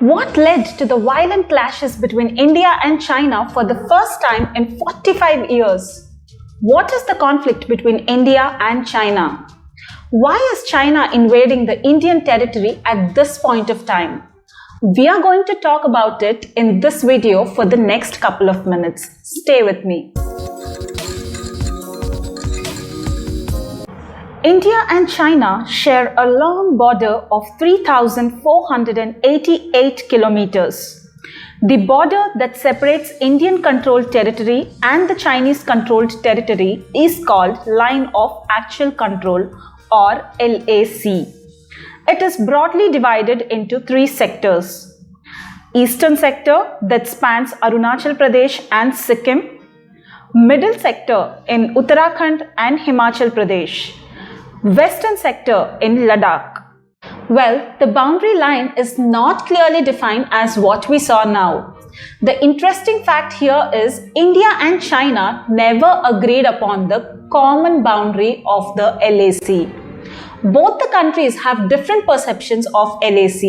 What led to the violent clashes between India and China for the first time in 45 years? What is the conflict between India and China? Why is China invading the Indian territory at this point of time? We are going to talk about it in this video for the next couple of minutes. Stay with me. India and China share a long border of 3,488 kilometers. The border that separates Indian-controlled territory and the Chinese-controlled territory is called Line of Actual Control or LAC. It is broadly divided into three sectors. Eastern sector that spans Arunachal Pradesh and Sikkim. Middle sector in Uttarakhand and Himachal Pradesh. Western sector in Ladakh. Well, the boundary line is not clearly defined as what we saw now. The interesting fact here is India and China never agreed upon the common boundary of the LAC. Both the countries have different perceptions of LAC.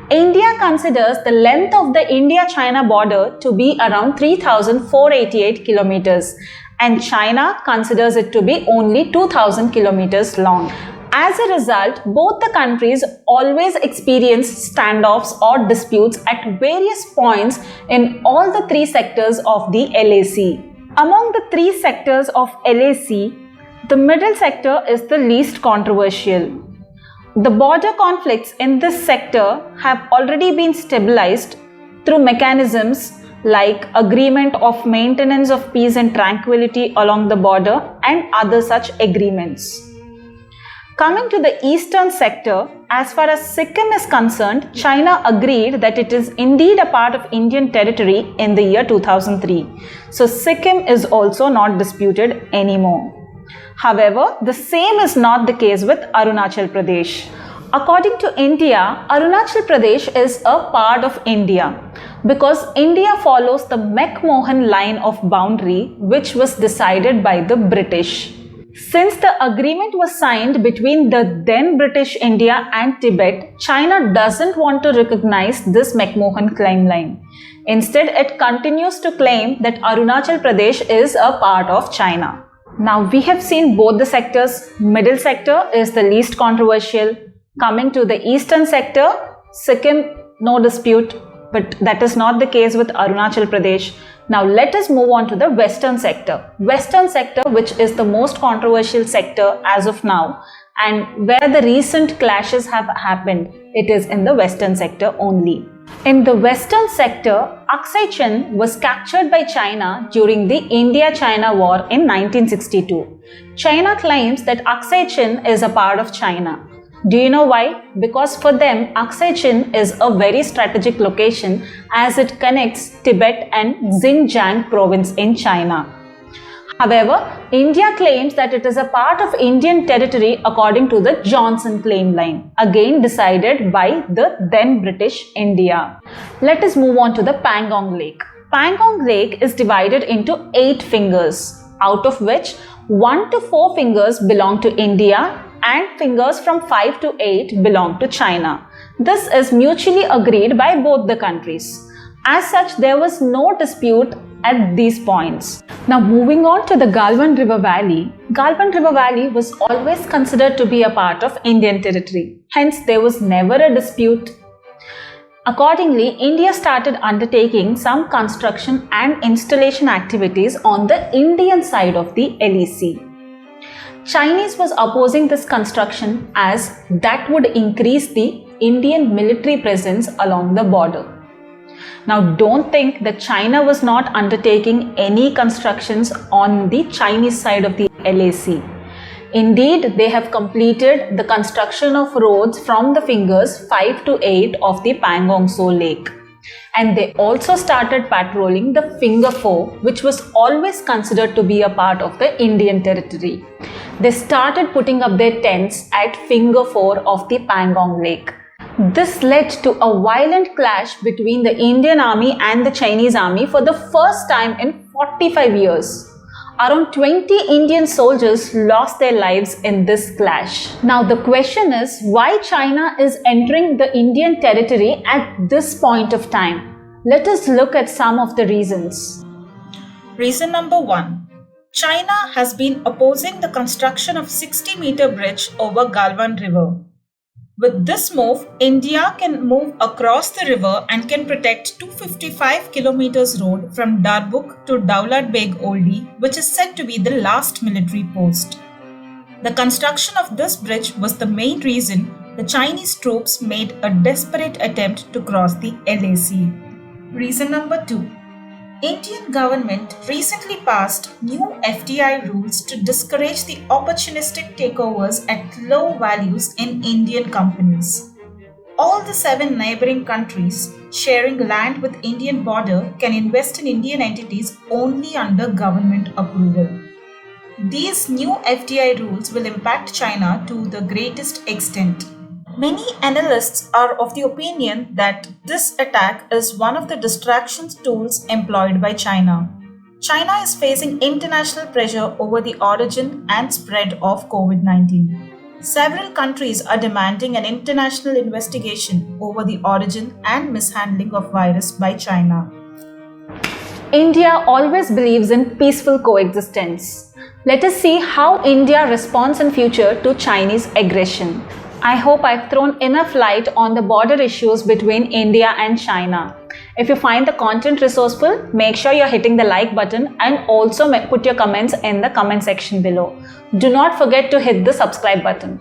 India considers the length of the India-China border to be around 3,488 kilometers and China considers it to be only 2,000 kilometers long. As a result, both the countries always experience standoffs or disputes at various points in all the three sectors of the LAC. Among the three sectors of LAC, the middle sector is the least controversial. The border conflicts in this sector have already been stabilized through mechanisms like agreement of maintenance of peace and tranquility along the border and other such agreements. Coming to the eastern sector, as far as Sikkim is concerned, China agreed that it is indeed a part of Indian territory in the year 2003. So Sikkim is also not disputed anymore. However, the same is not the case with Arunachal Pradesh. According to India, Arunachal Pradesh is a part of India because India follows the McMahon line of boundary which was decided by the British. Since the agreement was signed between the then British India and Tibet, China doesn't want to recognize this McMahon claim line. Instead, it continues to claim that Arunachal Pradesh is a part of China. Now we have seen both the sectors. Middle sector is the least controversial. Coming to the eastern sector, Sikkim, no dispute, but that is not the case with Arunachal Pradesh. Now let us move on to the western sector. Western sector, which is the most controversial sector as of now and where the recent clashes have happened, it is in the western sector only. In the western sector, Aksai Chin was captured by China during the India-China war in 1962. China claims that Aksai Chin is a part of China. Do you know why? Because for them, Aksai Chin is a very strategic location as it connects Tibet and Xinjiang province in China. However, India claims that it is a part of Indian territory according to the Johnson claim line, again decided by the then British India. Let us move on to the Pangong Lake. Pangong Lake is divided into 8 fingers, out of which 1 to 4 fingers belong to India and fingers from 5 to 8 belong to China. This is mutually agreed by both the countries. As such, there was no dispute at these points. Now moving on to the Galwan River Valley. Galwan River Valley was always considered to be a part of Indian territory. Hence, there was never a dispute. Accordingly, India started undertaking some construction and installation activities on the Indian side of the LAC. Chinese was opposing this construction as that would increase the Indian military presence along the border. Now don't think that China was not undertaking any constructions on the Chinese side of the LAC. Indeed, they have completed the construction of roads from the fingers 5 to 8 of the Pangong Tso Lake. And they also started patrolling the finger 4, which was always considered to be a part of the Indian territory. They started putting up their tents at finger 4 of the Pangong Lake. This led to a violent clash between the Indian army and the Chinese army for the first time in 45 years. Around 20 Indian soldiers lost their lives in this clash. Now the question is, why China is entering the Indian territory at this point of time? Let us look at some of the reasons. Reason number 1. China has been opposing the construction of 60-meter bridge over Galwan River. With this move, India can move across the river and can protect 255 kilometers road from Darbuk to Daulat Beg Oldi, which is said to be the last military post. The construction of this bridge was the main reason the Chinese troops made a desperate attempt to cross the LAC. Reason number 2. Indian government recently passed new FDI rules to discourage the opportunistic takeovers at low values in Indian companies. All the 7 neighboring countries sharing land with Indian border can invest in Indian entities only under government approval. These new FDI rules will impact China to the greatest extent. Many analysts are of the opinion that this attack is one of the distraction tools employed by China. China is facing international pressure over the origin and spread of COVID-19. Several countries are demanding an international investigation over the origin and mishandling of virus by China. India always believes in peaceful coexistence. Let us see how India responds in future to Chinese aggression. I hope I've thrown enough light on the border issues between India and China. If you find the content resourceful, make sure you're hitting the like button and also put your comments in the comment section below. Do not forget to hit the subscribe button.